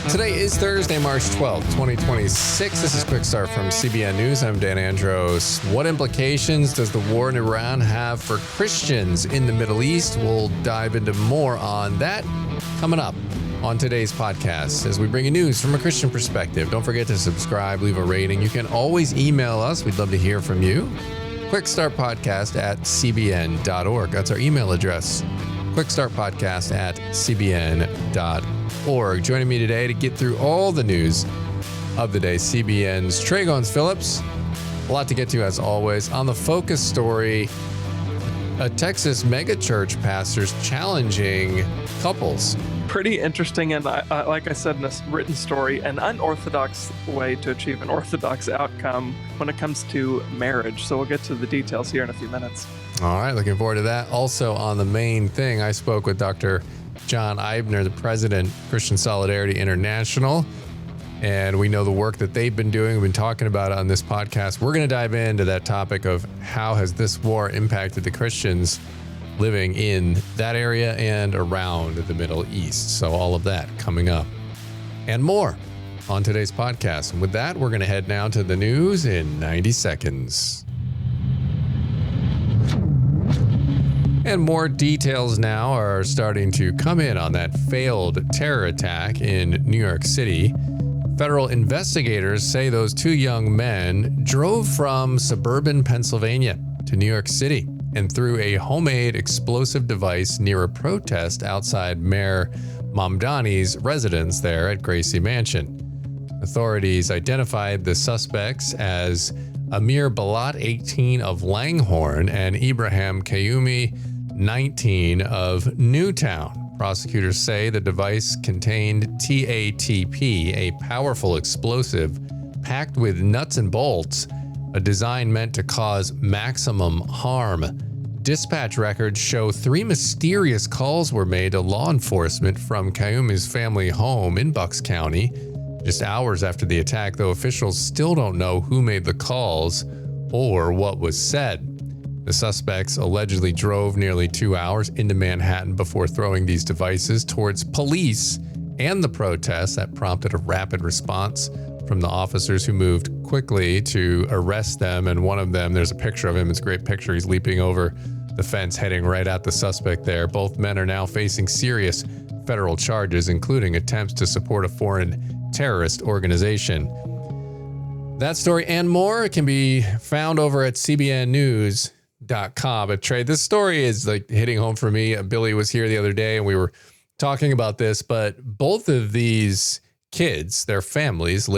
Today is Thursday, March 12th, 2026. This is Quick Start from CBN News. I'm Dan Andros. What implications does the war in Iran have for Christians in the Middle East? We'll dive into more on that coming up on today's podcast as we bring you news from a Christian perspective. Don't forget to subscribe, leave a rating. You can always email us. We'd love to hear from you. quickstartpodcast@cbn.org. That's our email address. quickstartpodcast@cbn.org. Joining me today to get through all the news of the day, CBN's Trey Phillips. A lot to get to as always. On the focus story, a Texas megachurch pastor's challenging couples. Pretty interesting, and like I said in a written story, an unorthodox way to achieve an orthodox outcome when it comes to marriage. So we'll get to the details here in a few minutes. All right, looking forward to that. Also on the main thing, I spoke with Dr. John Eibner, the president of Christian Solidarity International, and we know the work that they've been doing. We've been talking about it on this podcast. We're going to dive into that topic of how has this war impacted the Christians living in that area and around the Middle East. So all of that coming up and more on today's podcast. And with that, we're going to head now to the news in 90 seconds. And more details now are starting to come in on that failed terror attack in New York City. Federal investigators say those two young men drove from suburban Pennsylvania to New York City and threw a homemade explosive device near a protest outside Mayor Mamdani's residence there at Gracie Mansion. Authorities identified the suspects as Amir Balat, 18 of Langhorne, and Ibrahim Kayumi, 19 of Newtown. Prosecutors say the device contained TATP, a powerful explosive packed with nuts and bolts, a design meant to cause maximum harm. Dispatch records show 3 mysterious calls were made to law enforcement from Kayumi's family home in Bucks County just hours after the attack, though officials still don't know who made the calls or what was said. The suspects allegedly drove nearly 2 hours into Manhattan before throwing these devices towards police and the protests. That prompted a rapid response from the officers who moved quickly to arrest them. And one of them, there's a picture of him. It's a great picture. He's leaping over the fence, heading right at the suspect there. Both men are now facing serious federal charges, including attempts to support a foreign terrorist organization. That story and more can be found over at cbnnews.com. But Trey, this story is like hitting home for me. Billy was here the other day and we were talking about this, but both of these kids, their families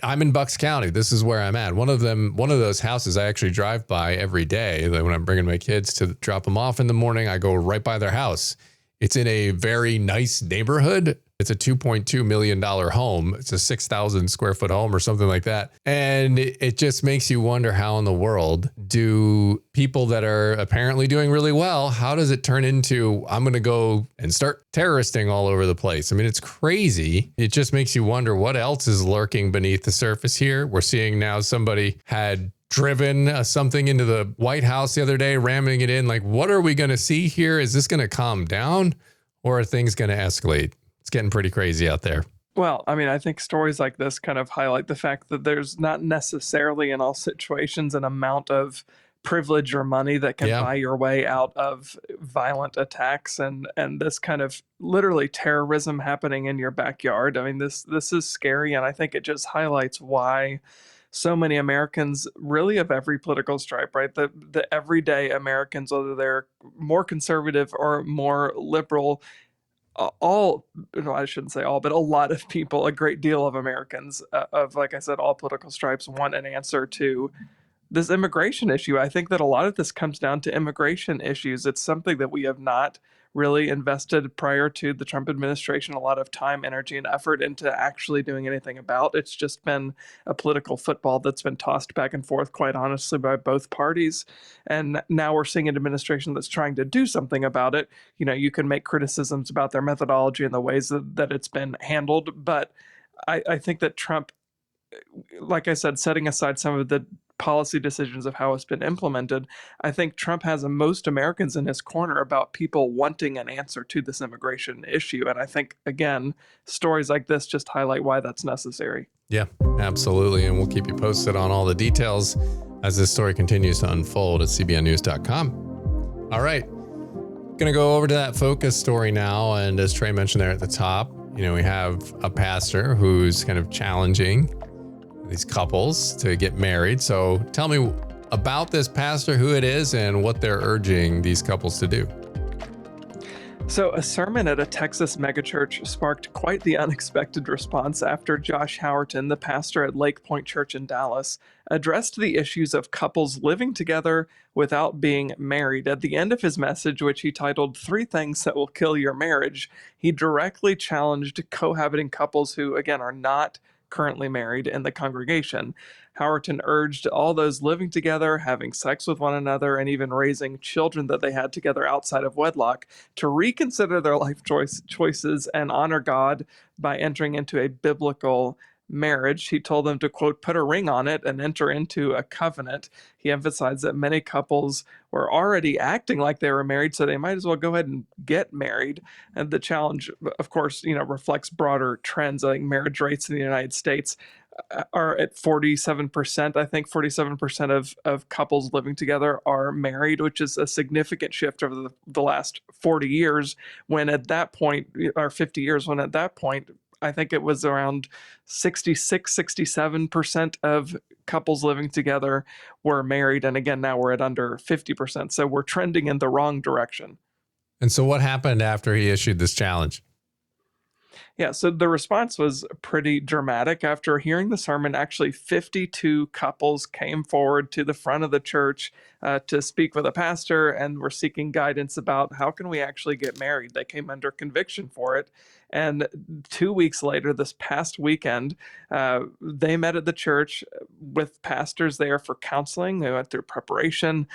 I'm in Bucks County. This is where I'm at. One of those houses I actually drive by every day. When I'm bringing my kids to drop them off in the morning, I go right by their house. It's in a very nice neighborhood. It's a $2.2 million home. It's a 6,000 square foot home or something like that. And it just makes you wonder how in the world do people that are apparently doing really well, how does it turn into, I'm going to go and start terroristing all over the place? I mean, it's crazy. It just makes you wonder what else is lurking beneath the surface here. We're seeing now somebody had driven something into the White House the other day, ramming it in. Like, what are we going to see here? Is this going to calm down or are things going to escalate? It's getting pretty crazy out there. Well, I mean, I think stories like this kind of highlight the fact that there's not necessarily in all situations an amount of privilege or money that can buy your way out of violent attacks and this kind of literally terrorism happening in your backyard. I mean, this is scary, and I think it just highlights why so many Americans, really of every political stripe, right? The everyday Americans, whether they're more conservative or more liberal, I shouldn't say all, but a lot of people, a great deal of Americans of, like I said, all political stripes want an answer to this immigration issue. I think that a lot of this comes down to immigration issues. It's something that we have not really invested prior to the Trump administration a lot of time, energy, and effort into actually doing anything about. It's just been a political football that's been tossed back and forth, quite honestly, by both parties. And now we're seeing an administration that's trying to do something about it. You know, you can make criticisms about their methodology and the ways that it's been handled, but I think that Trump, like I said, setting aside some of the policy decisions of how it's been implemented, I think Trump has most Americans in his corner about people wanting an answer to this immigration issue. And I think, again, stories like this just highlight why that's necessary. Yeah, absolutely. And we'll keep you posted on all the details as this story continues to unfold at cbnnews.com. All right. Going to go over to that focus story now. And as Trey mentioned there at the top, we have a pastor who's kind of challenging these couples to get married. So tell me about this pastor, who it is, and what they're urging these couples to do. So, a sermon at a Texas megachurch sparked quite the unexpected response after Josh Howerton, the pastor at Lake Point Church in Dallas, addressed the issues of couples living together without being married. At the end of his message, which he titled 3 Things That Will Kill Your Marriage, he directly challenged cohabiting couples who, again, are not currently married in the congregation. Howerton urged all those living together, having sex with one another, and even raising children that they had together outside of wedlock to reconsider their life choices and honor God by entering into a biblical marriage. He told them to, quote, put a ring on it and enter into a covenant. He emphasized that many couples were already acting like they were married, so they might as well go ahead and get married. And the challenge, of course, reflects broader trends. I think marriage rates in the United States are at 47%. I think 47% of couples living together are married, which is a significant shift over the last 40 years, when at that point, or 50 years, when at that point, I think it was around 66, 67% of couples living together were married. And again, now we're at under 50%. So we're trending in the wrong direction. And so what happened after he issued this challenge? Yeah, so the response was pretty dramatic. After hearing the sermon, actually 52 couples came forward to the front of the church to speak with a pastor and were seeking guidance about how can we actually get married. They came under conviction for it. And 2 weeks later, this past weekend, they met at the church with pastors there for counseling. They went through preparation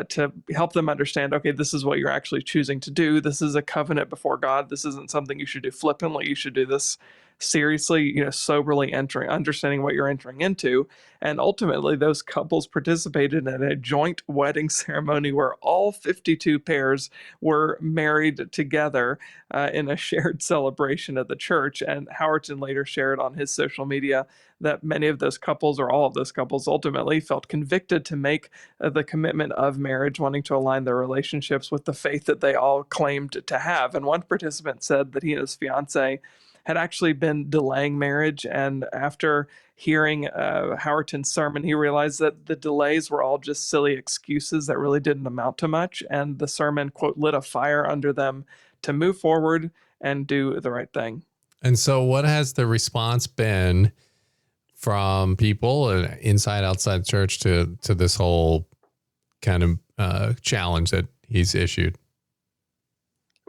to help them understand, okay, this is what you're actually choosing to do. This is a covenant before God. This isn't something you should do flippantly. You should do this seriously, soberly understanding what you're entering into. And ultimately, those couples participated in a joint wedding ceremony where all 52 pairs were married together in a shared celebration at the church. And Howerton later shared on his social media that many of those couples, or all of those couples, ultimately felt convicted to make the commitment of marriage, wanting to align their relationships with the faith that they all claimed to have. And one participant said that he and his fiance had actually been delaying marriage. And after hearing Howerton's sermon, he realized that the delays were all just silly excuses that really didn't amount to much. And the sermon, quote, lit a fire under them to move forward and do the right thing. And so what has the response been from people inside, outside church to this whole kind of challenge that he's issued?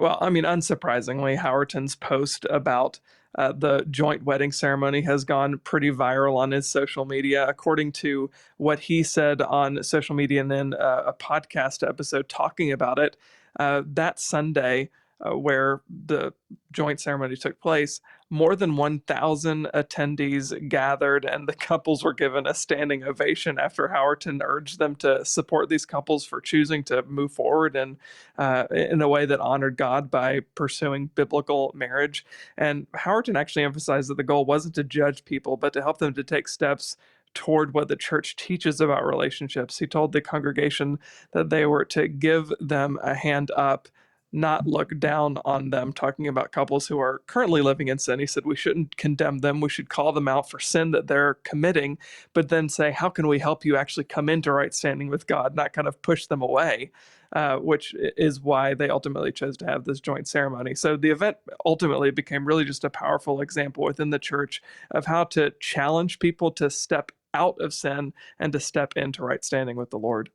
Well, I mean, unsurprisingly, Howerton's post about the joint wedding ceremony has gone pretty viral on his social media. According to what he said on social media and then a podcast episode talking about it, that Sunday where the joint ceremony took place, more than 1,000 attendees gathered, and the couples were given a standing ovation after Howerton urged them to support these couples for choosing to move forward in a way that honored God by pursuing biblical marriage. And Howerton actually emphasized that the goal wasn't to judge people, but to help them to take steps toward what the church teaches about relationships. He told the congregation that they were to give them a hand up, not look down on them, talking about couples who are currently living in sin. He said we shouldn't condemn them. We should call them out for sin that they're committing, but then say, how can we help you actually come into right standing with God, not kind of push them away, which is why they ultimately chose to have this joint ceremony. So the event ultimately became really just a powerful example within the church of how to challenge people to step out of sin and to step into right standing with the Lord.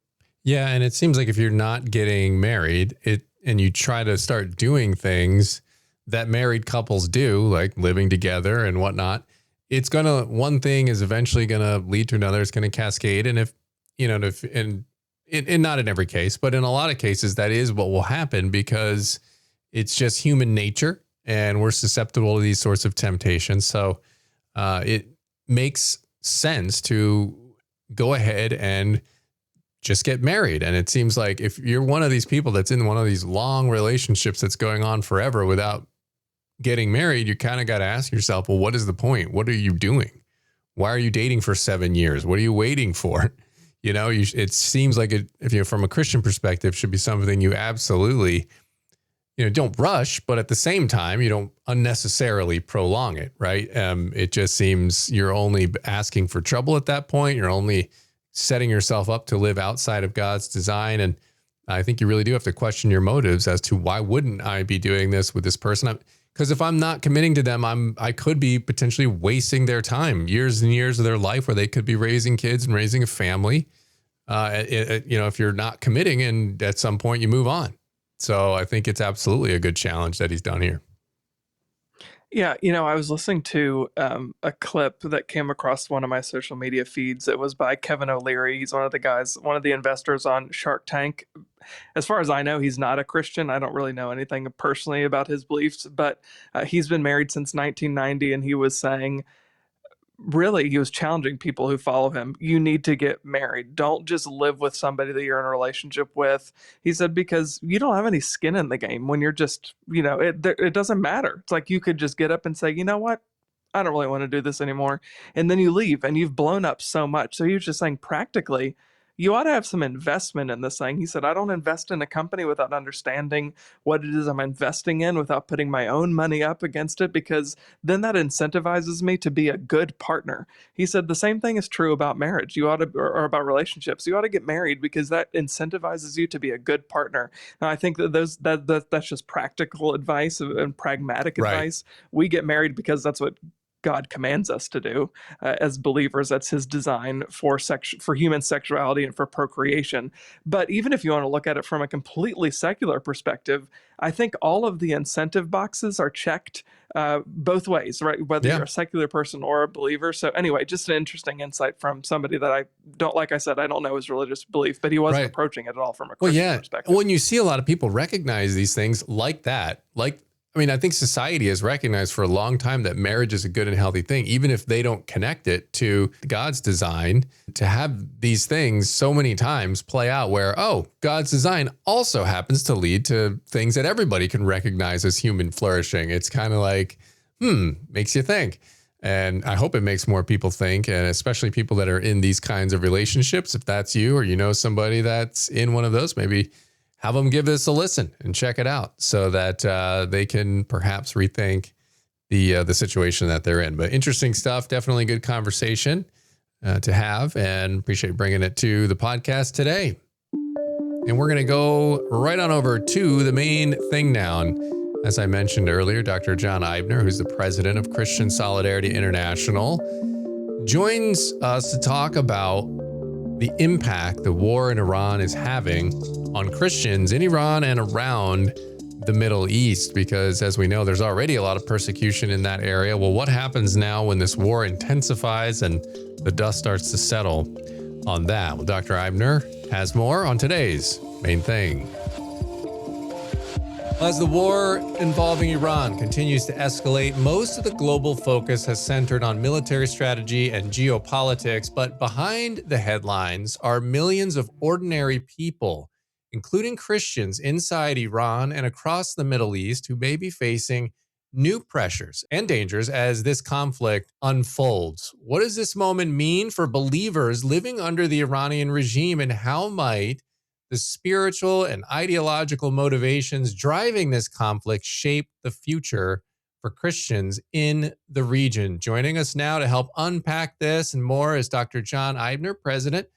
Yeah, and it seems like if you're not getting married, and you try to start doing things that married couples do, like living together and whatnot, one thing is eventually gonna lead to another. It's gonna cascade, and not in every case, but in a lot of cases, that is what will happen because it's just human nature, and we're susceptible to these sorts of temptations. So it makes sense to go ahead and just get married. And it seems like if you're one of these people that's in one of these long relationships that's going on forever without getting married, you kind of got to ask yourself, well, what is the point? What are you doing? Why are you dating for 7 years? What are you waiting for? It seems like from a Christian perspective, should be something you absolutely, don't rush, but at the same time, you don't unnecessarily prolong it, right? It just seems you're only asking for trouble at that point. You're only setting yourself up to live outside of God's design. And I think you really do have to question your motives as to why wouldn't I be doing this with this person? Because if I'm not committing to them, I could be potentially wasting their time, years and years of their life where they could be raising kids and raising a family. If you're not committing, and at some point you move on. So I think it's absolutely a good challenge that he's done here. Yeah, I was listening to a clip that came across one of my social media feeds. It was by Kevin O'Leary. He's one of the investors on Shark Tank. As far as I know, he's not a Christian. I don't really know anything personally about his beliefs, but he's been married since 1990, and he was saying, really, he was challenging people who follow him. You need to get married. Don't just live with somebody that you're in a relationship with. He said, because you don't have any skin in the game when you're just, it doesn't matter. It's like you could just get up and say, you know what? I don't really want to do this anymore. And then you leave and you've blown up so much. So he was just saying, practically, you ought to have some investment in this thing. He said, I don't invest in a company without understanding what it is I'm investing in, without putting my own money up against it, because then that incentivizes me to be a good partner. He said the same thing is true about marriage. You ought to, or about relationships. You ought to get married because that incentivizes you to be a good partner. Now, I think that that's just practical advice and pragmatic advice. We get married because that's what God commands us to do as believers. That's his design for human sexuality and for procreation. But even if you want to look at it from a completely secular perspective, I think all of the incentive boxes are checked both ways, right? Whether you're a secular person or a believer. So anyway, just an interesting insight from somebody that I don't know his religious belief, but he wasn't approaching it at all from a Christian perspective. When you see a lot of people recognize these things like that, I think society has recognized for a long time that marriage is a good and healthy thing, even if they don't connect it to God's design. To have these things so many times play out where, God's design also happens to lead to things that everybody can recognize as human flourishing. It's kind of like, makes you think. And I hope it makes more people think, and especially people that are in these kinds of relationships. If that's you, or somebody that's in one of those, maybe have them give this a listen and check it out so that they can perhaps rethink the situation that they're in. But interesting stuff. Definitely good conversation to have, and appreciate bringing it to the podcast today. And we're going to go right on over to the main thing now. And as I mentioned earlier, Dr. John Eibner, who's the president of Christian Solidarity International, joins us to talk about the impact the war in Iran is having on Christians in Iran and around the Middle East, because as we know, there's already a lot of persecution in that area. Well, what happens now when this war intensifies and the dust starts to settle on that? Well, Dr. Eibner has more on today's main thing. As the war involving Iran continues to escalate, most of the global focus has centered on military strategy and geopolitics, but behind the headlines are millions of ordinary people, including Christians inside Iran and across the Middle East, who may be facing new pressures and dangers as this conflict unfolds. What does this moment mean for believers living under the Iranian regime, and how might the spiritual and ideological motivations driving this conflict shape the future for Christians in the region? Joining us now to help unpack this and more is Dr. John Eibner, president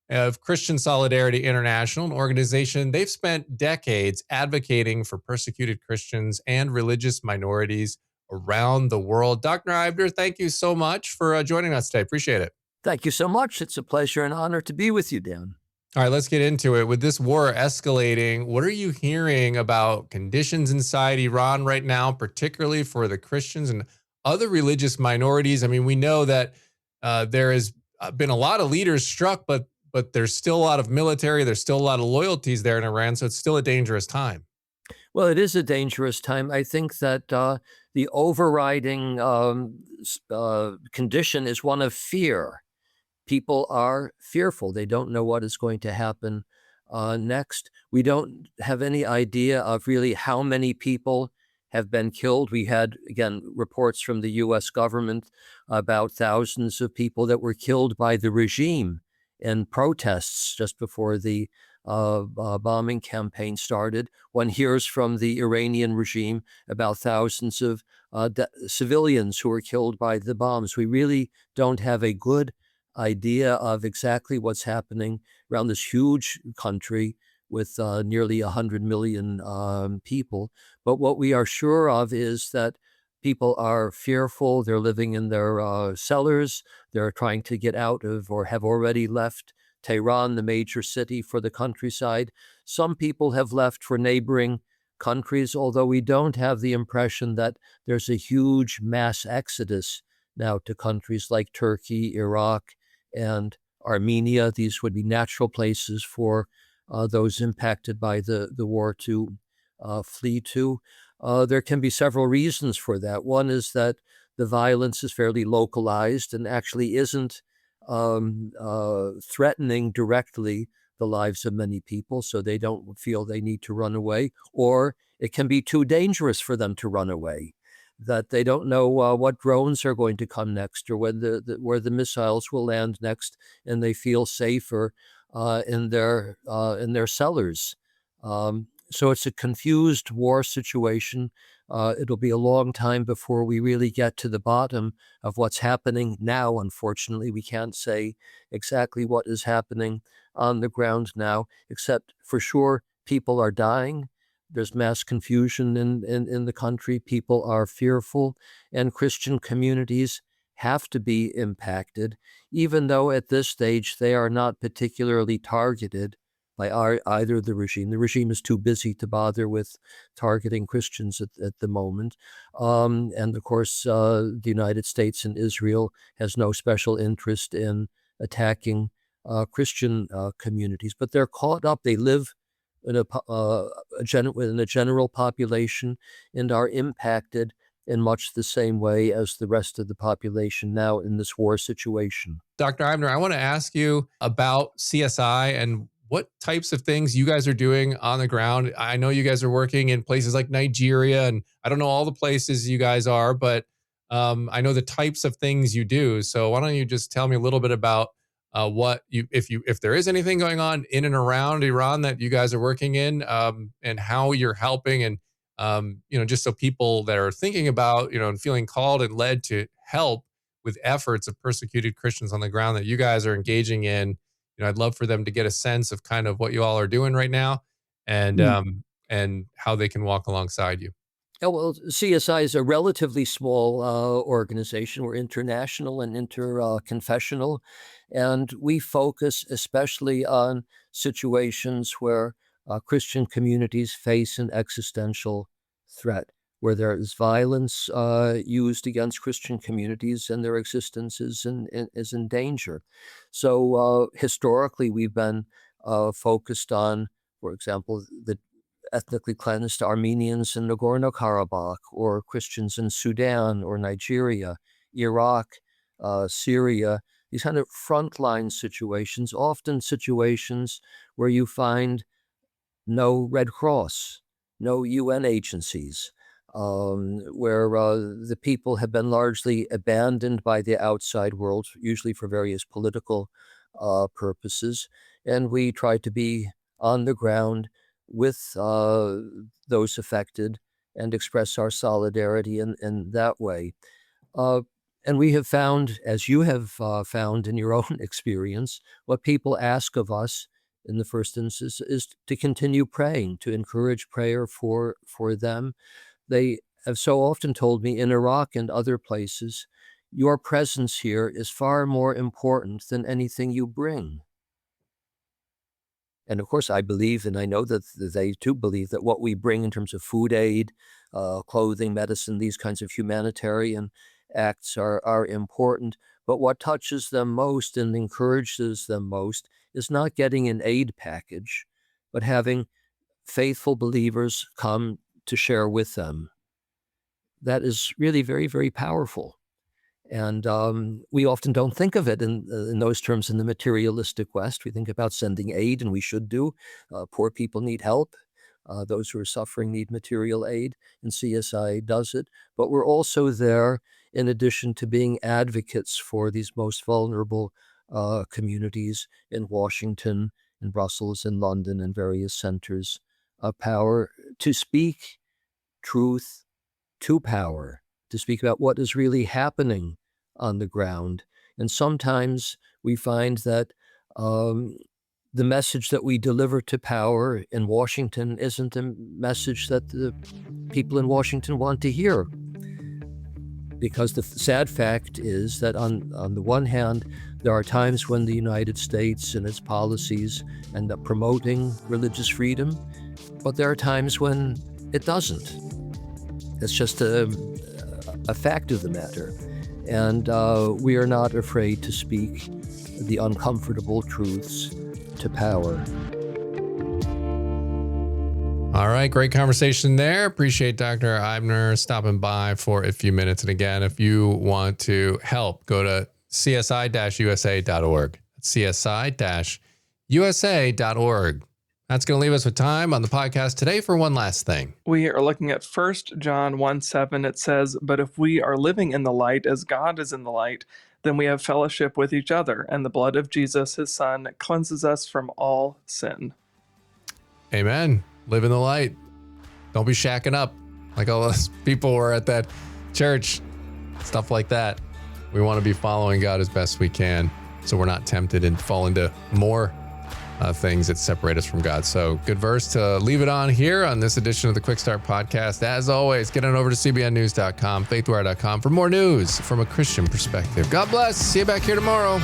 of Christian Solidarity International, an organization they've spent decades advocating for persecuted Christians and religious minorities around the world. Dr. Eibner, thank you so much for joining us today. Appreciate it. Thank you so much. It's a pleasure and honor to be with you, Dan. All right, let's get into it. With this war escalating, what are you hearing about conditions inside Iran right now, particularly for the Christians and other religious minorities? I mean, we know that there has been a lot of leaders struck, but there's still a lot of military, there's still a lot of loyalties there in Iran, so it's still a dangerous time. Well, it is a dangerous time. I think that the overriding condition is one of fear. people are fearful. They don't know what is going to happen next. We don't have any idea of really how many people have been killed. We had, again, reports from the U.S. government about thousands of people that were killed by the regime in protests just before the bombing campaign started. One hears from the Iranian regime about thousands of civilians who were killed by the bombs. We really don't have a good idea of exactly what's happening around this huge country with nearly 100 million people. But what we are sure of is that people are fearful. They're living in their cellars. They're trying to get out of, or have already left, Tehran, the major city, for the countryside. Some people have left for neighboring countries, although we don't have the impression that there's a huge mass exodus now to countries like Turkey, Iraq, and Armenia. These would be natural places for those impacted by the war to flee to. There can be several reasons for that. One is that the violence is fairly localized and actually isn't threatening directly the lives of many people, so they don't feel they need to run away, or it can be too dangerous for them to run away, that they don't know what drones are going to come next, or when where the missiles will land next, and they feel safer in their cellars. So it's a confused war situation. It'll be a long time before we really get to the bottom of what's happening now. Unfortunately, we can't say exactly what is happening on the ground now, except for sure people are dying. There's mass confusion in the country. People are fearful, and Christian communities have to be impacted, even though at this stage they are not particularly targeted by either the regime. The regime is too busy to bother with targeting Christians at the moment. And of course, the United States and Israel has no special interest in attacking Christian communities, but they're caught up. They live in a general population and are impacted in much the same way as the rest of the population now in this war situation. Dr. Eibner, I want to ask you about CSI and what types of things you guys are doing on the ground. I know you guys are working in places like Nigeria, and I don't know all the places you guys are, but I know the types of things you do. So why don't you just tell me a little bit about if there is anything going on in and around Iran that you guys are working in, and how you're helping, and just so people that are thinking about, and feeling called and led to help with efforts of persecuted Christians on the ground that you guys are engaging in. I'd love for them to get a sense of kind of what you all are doing right now, and how they can walk alongside you. Oh, well, CSI is a relatively small organization. We're international and interconfessional, and we focus especially on situations where Christian communities face an existential threat, where there is violence used against Christian communities and their existence is in danger. So historically, we've been focused on, for example, the ethnically cleansed Armenians in Nagorno-Karabakh, or Christians in Sudan or Nigeria, Iraq, Syria, these kind of frontline situations, often situations where you find no Red Cross, no UN agencies, where the people have been largely abandoned by the outside world, usually for various political purposes. And we try to be on the ground with those affected and express our solidarity in that way. And we have found, as you have found in your own experience, what people ask of us in the first instance is to continue praying, to encourage prayer for them. They have so often told me in Iraq and other places, your presence here is far more important than anything you bring. And of course, I believe, and I know that they too believe, that what we bring in terms of food aid, clothing, medicine, these kinds of humanitarian acts are important. But what touches them most and encourages them most is not getting an aid package, but having faithful believers come to share with them. That is really very, very powerful. And we often don't think of it in those terms in the materialistic West. We think about sending aid, and we should do. Poor people need help. Those who are suffering need material aid, and CSI does it. But we're also there, in addition to being advocates for these most vulnerable communities in Washington, in Brussels, in London, and various centers of power, to speak truth to power, to speak about what is really happening on the ground. And sometimes we find that the message that we deliver to power in Washington isn't a message that the people in Washington want to hear. Because the sad fact is that on the one hand, there are times when the United States and its policies end up promoting religious freedom, but there are times when it doesn't. It's just a fact of the matter. And we are not afraid to speak the uncomfortable truths to power. All right, great conversation there. Appreciate Dr. Eibner stopping by for a few minutes. And again, if you want to help, go to csi-usa.org. csi-usa.org. That's going to leave us with time on the podcast today for one last thing. We are looking at 1 John 1:7. It says, "But if we are living in the light as God is in the light, then we have fellowship with each other, and the blood of Jesus, his son, cleanses us from all sin." Amen. Live in the light. Don't be shacking up like all those people were at that church. Stuff like that. We want to be following God as best we can so we're not tempted and fall into more things that separate us from God. So good verse to leave it on here on this edition of the Quick Start Podcast. As always, get on over to cbnnews.com, faithwire.com for more news from a Christian perspective. God bless. See you back here tomorrow.